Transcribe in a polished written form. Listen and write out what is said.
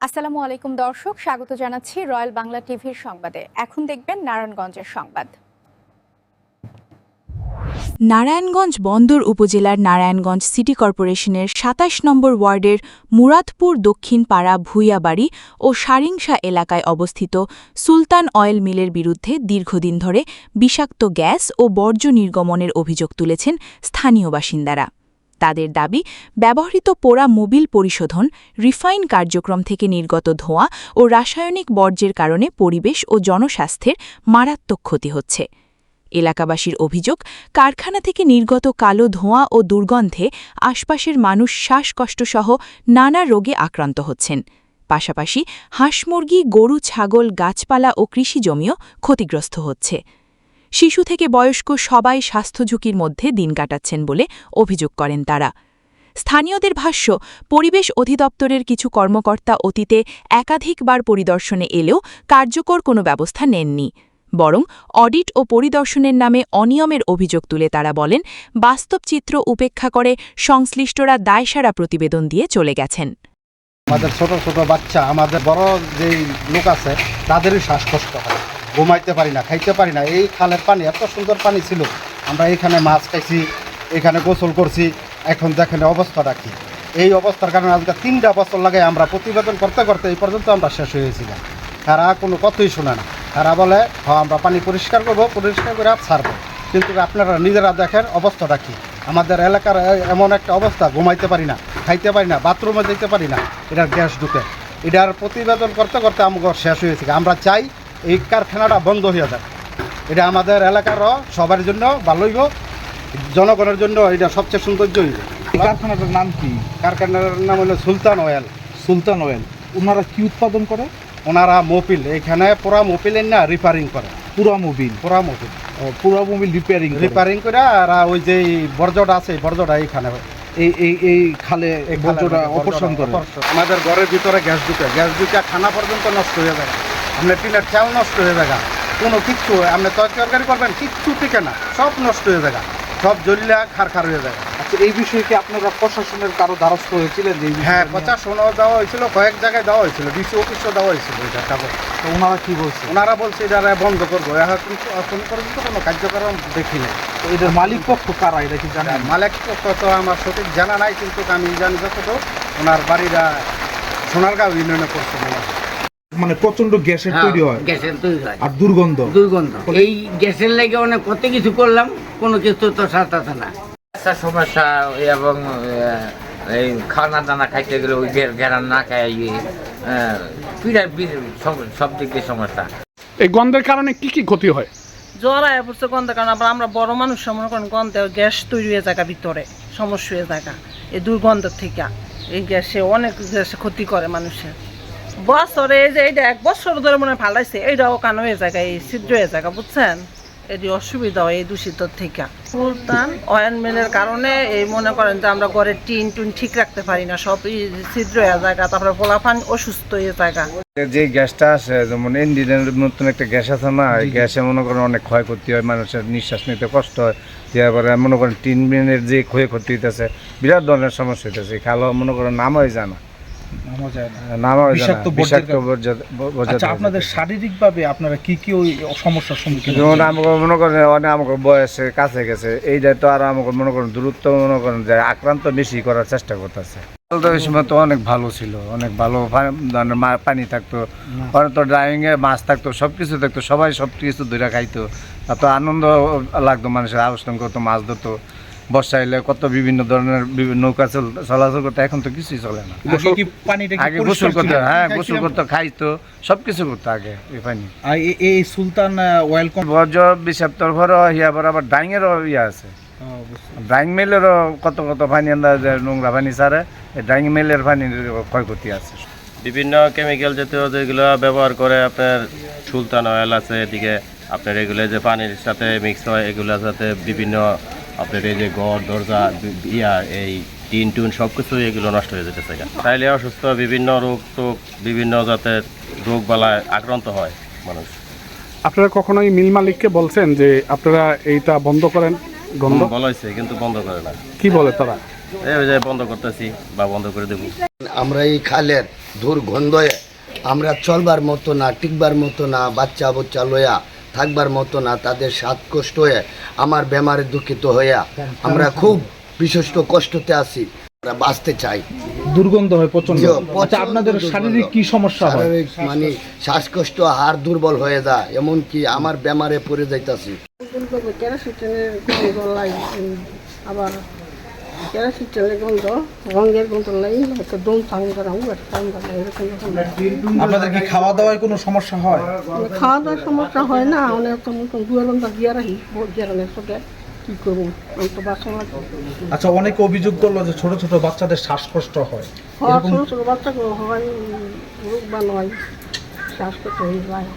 আসসালামু আলাইকুম দর্শক, স্বাগত জানাচ্ছি রয়্যাল বাংলা টিভির সংবাদে। এখন দেখবেন নারায়ণগঞ্জের সংবাদ। নারায়ণগঞ্জ বন্দর উপজেলার নারায়ণগঞ্জ সিটি কর্পোরেশনের ২৭ নম্বর ওয়ার্ডের মুরাদপুর দক্ষিণ পাড়া ভূঁইয়াবাড়ি ও সারিংসা এলাকায় অবস্থিত সুলতান অয়েল মিলের বিরুদ্ধে দীর্ঘদিন ধরে বিষাক্ত গ্যাস ও বর্জ্য নির্গমনের অভিযোগ তুলেছেন স্থানীয় বাসিন্দারা। তাদের দাবি, ব্যবহৃত পোড়া মোবিল পরিশোধন, রিফাইন কার্যক্রম থেকে নির্গত ধোঁয়া ও রাসায়নিক বর্জ্যের কারণে পরিবেশ ও জনস্বাস্থ্যের মারাত্মক ক্ষতি হচ্ছে। এলাকাবাসীর অভিযোগ, কারখানা থেকে নির্গত কালো ধোঁয়া ও দুর্গন্ধে আশপাশের মানুষ শ্বাসকষ্টসহ নানা রোগে আক্রান্ত হচ্ছেন। পাশাপাশি হাঁস মুরগি, গরু, ছাগল, গাছপালা ও কৃষিজমিও ক্ষতিগ্রস্ত হচ্ছে। শিশু থেকে বয়স্ক সবাই স্বাস্থ্য ঝুঁকির মধ্যে দিন কাটাচ্ছেন বলে অভিযোগ করেন তারা। স্থানীয়দের ভাষ্য, পরিবেশ অধিদপ্তরের কিছু কর্মকর্তা অতীতে একাধিকবার পরিদর্শনে এলেও কার্যকর কোনো ব্যবস্থা নেননি। বরং অডিট ও পরিদর্শনের নামে অনিয়মের অভিযোগ তুলে তারা বলেন, বাস্তব চিত্র উপেক্ষা করে সংশ্লিষ্টরা দায়সারা প্রতিবেদন দিয়ে চলে গেছেন। আমাদের ছোট ছোট বাচ্চা, আমাদের বড় যেই লোক আছে তাদেরই শ্বাসকষ্ট হয়, ঘুমাইতে পারি না, খাইতে পারি না। এই খালের পানি এত সুন্দর পানি ছিল, আমরা এখানে মাছ খাইছি, এখানে গোসল করছি, এখন দেখেন অবস্থাটা কি। এই অবস্থার কারণে আজকে 3টা বছর লাগে আমরা প্রতিবেদন করতে করতে এই পর্যন্ত আমরা শেষ হয়েছিলাম। তারা কোনো কথাই শোনে না। তারা বলে আমরা পানি পরিষ্কার করবো, পরিষ্কার করে ছাড়বো, কিন্তু আপনারা নিজেরা দেখেন অবস্থাটা কি। আমাদের এলাকার এমন একটা অবস্থা, ঘুমাইতে পারি না, খাইতে পারি না, বাথরুমে যেতে পারি না, এটার গ্যাস ঢুকে। এটার প্রতিবেদন করতে করতে আমাকে শেষ হয়েছে। আমরা চাই এই কারখানাটা বন্ধ হয়ে যাক। এটা আমাদের এলাকারও সবার জন্য ভালো হইব, জনগণের জন্য এটা সবচেয়ে সৌন্দর্য হইব। কারখানাটার নাম কি? কারখানার নাম হলো সুলতান অয়েল। সুলতান অয়েল। ওনারা কি উৎপাদন করে? ওনারা মোবিল, এখানে পুরা মোবিলের না রিপেয়ারিং করে। পুরা মোবিল? পুরা মোবিল, পুরা মোবিল রিপেয়ারিং করে। আর ওই যে বর্জ্যটা আছে, বর্জ্যটা এইখানে এই খালে বর্জ্যটা অপসারণ করে। আমাদের ঘরের ভিতরে গ্যাস ঢুকে খানা পর্যন্ত নষ্ট হয়ে যায়। আপনার টিনের চাল নষ্ট হয়ে যায়, কোনো কিচ্ছু আপনি তরকারি করবেন কিচ্ছু টিকে না, সব নষ্ট হয়ে যায়, সব জ্বলিয়া খার হয়ে যায়। আচ্ছা, এই বিষয়ে কি আপনারা প্রশাসনের কারো দ্বারস্থ হয়েছিলেন? হ্যাঁ, 50 দেওয়া হয়েছিল, কয়েক জায়গায় দেওয়া হয়েছিল, ডিসি অফিসও দেওয়া হয়েছিল এটা কাগজ। তো ওনারা কি বলছে? ওনারা বলছে এটা বন্ধ করবো, এখন পর্যন্ত কোনো কার্যক্রম দেখি না। তো এদের মালিক পক্ষ কারা, এটা কি জানেন? মালিক পক্ষ তো আমার সঠিক জানা নাই, কিন্তু আমি জানি যতটুকু ওনার বাড়িরা সোনারগাঁও ইউনিয়নে করছে। মানে প্রচন্ড গ্যাসের তৈরি হয়, গ্যাসের তৈরি হয় আর দুর্গন্ধ। এই গ্যাসের লেগে অনেক কত কিছু করলাম, কোনো কিছু তো সারতাছে না। সমস্যা এবং এই খানা দানা খাইতে গেলে ওই ঘেরান না খাই পিড়ার সব দিক দিয়ে সমস্যা। এই গন্ধের কারণে কি কি ক্ষতি হয়? জ্বর আয়া পড়ছে গন্ধের কারণে। আবার আমরা বড় মানুষ মনে করেন গন্ধে গ্যাস তৈরি হয়ে জায়গা ভিতরে সমস্যা হয়ে জায়গা। এই দুর্গন্ধের থেকে এই গ্যাসে অনেক গ্যাসে ক্ষতি করে মানুষের। বছরে এই যে এইটা 1 বছর ধরে মনে ফালাইছে, এইটাও কান হয়ে জায়গা, এই ছিদ্র হয়ে জায়গা, বুঝছেন? এটি অসুবিধা হয় এই দূষিত থেকে। সুলতান অয়েল মিলের কারণে এই মনে করেন যে আমরা ঘরের টিন ঠিক রাখতে পারি না, সব ছিদ্র হয়ে জায়গা, তারপরে পোলাপান অসুস্থ হয়ে জায়গা। যে গ্যাসটা আসে, যেমন ইঞ্জিনের নতুন একটা গ্যাস আছে না, এই গ্যাসে মনে করেন অনেক ক্ষয়ক্ষতি হয়, মানুষের নিঃশ্বাস নিতে কষ্ট হয়। তারপরে মনে করেন টিন বিনের যে ক্ষয়ক্ষতি হইতেছে, বিরাট ধরনের সমস্যা হইতেছে। খালো মনে করেন নামাই যায় না, আপনাদের শারীরিকভাবে আপনারা কি কি ওই সমস্যার সম্মুখীন? যেমন আমাকে মনে করেন অনেক আমাকে বয়সে কাছে গেছে, এইটা তো আর আমাকে মনে করেন দূরত্ব মনে করেন যে আক্রান্ত বেশি করার চেষ্টা করতেছে। ওই সময় তো অনেক ভালো ছিল, অনেক ভালো পানি থাকতো, পরে তো ড্রাইভিংয়ে মাছ থাকতো, সব কিছু থাকতো, সবাই সব কিছু ধরে খাইতো, এত আনন্দ লাগতো, মানুষের আলোচনা করতো, মাছ ধরতো। বর্ষা এলে কত বিভিন্ন ধরনের নৌকা চলাচল করতো, এখন তো কিছুই চলে না। আগে গোসল করতো, হ্যাঁ গোসল করতো, খাইতো, সবকিছু করতো আগে এই পানি। এই সুলতান অয়েল বর্জ্য বিষাক্তর পরও আবার ডাইংয়েরও ইয়ে আছে, ড্রাইং মিলেরও কত পানি আন্দাজে নোংরা পানি ছাড়ে, এই ড্রাইং মিলের পানির ক্ষয়ক্ষতি আছে। বিভিন্ন কেমিক্যাল জাতীয় যেগুলো ব্যবহার করে আপনার সুলতান অয়েল আছে, এদিকে আপনার এগুলো যে পানির সাথে মিক্স হয়, এগুলোর সাথে বিভিন্ন আপনার এই যে ঘর দরজা এই টিন টুন সব কিছু এগুলো নষ্ট হয়ে যেতেছে। তাইলে অসুস্থ বিভিন্ন রোগ টোগ, বিভিন্ন জাতের রোগ বালায় আক্রান্ত হয় মানুষ। আপনারা কখনোই মিল মালিককে বলছেন যে আপনারা এইটা বন্ধ করেন? গন্ধ বলা হয়েছে, কিন্তু বন্ধ করে না। কি বলে তারা? এই যে বন্ধ করতেছি বা বন্ধ করে দেবো। আমরা এই খালের দুর্গন্ধয়ে আমরা চলবার মতো না, টিকবার মতো না, বাচ্চা বচ্চা লইয়া থাকবার মতো না, তাদের শ্বাসকষ্ট হয়ে আমার বেমারে দুঃখিত হইয়া আমরা খুব বিশিষ্ট কষ্টতে আছি। আমরা বাঁচতে চাই। দুর্গন্ধ হয় প্রচন্ড। প্রচণ্ড আচ্ছা, আপনাদের দুর্গন্ধ। শারীরিক কি সমস্যা হয়? শারীরিক মানে শ্বাসকষ্ট, হাড় দুর্বল হয়ে যায়, এমনকি আমার বেমারে পড়ে যাইতাছি। আবার কেরাসিটেলের গন্ধ, রঙের গন্ধ লাই, একটা দম থাঙ্গ আপনাদের কি খাওয়া দাওয়ায় কোনো সমস্যা হয়? খাওয়া দাওয়ার সমস্যা হয় না, অনেক দুয়ার গন্ধা দিয়ে রাখি গিয়ারানের সাথে কি করবো, আমি তো বাসা লাগবে। আচ্ছা, অনেকে অভিযোগ করলো যে ছোট ছোট বাচ্চাদের শ্বাসকষ্ট হয়। এরকম ছোটো ছোটো বাচ্চাগুলো হয়, রোগ বা নয়, শ্বাসকষ্ট হয়ে যায়।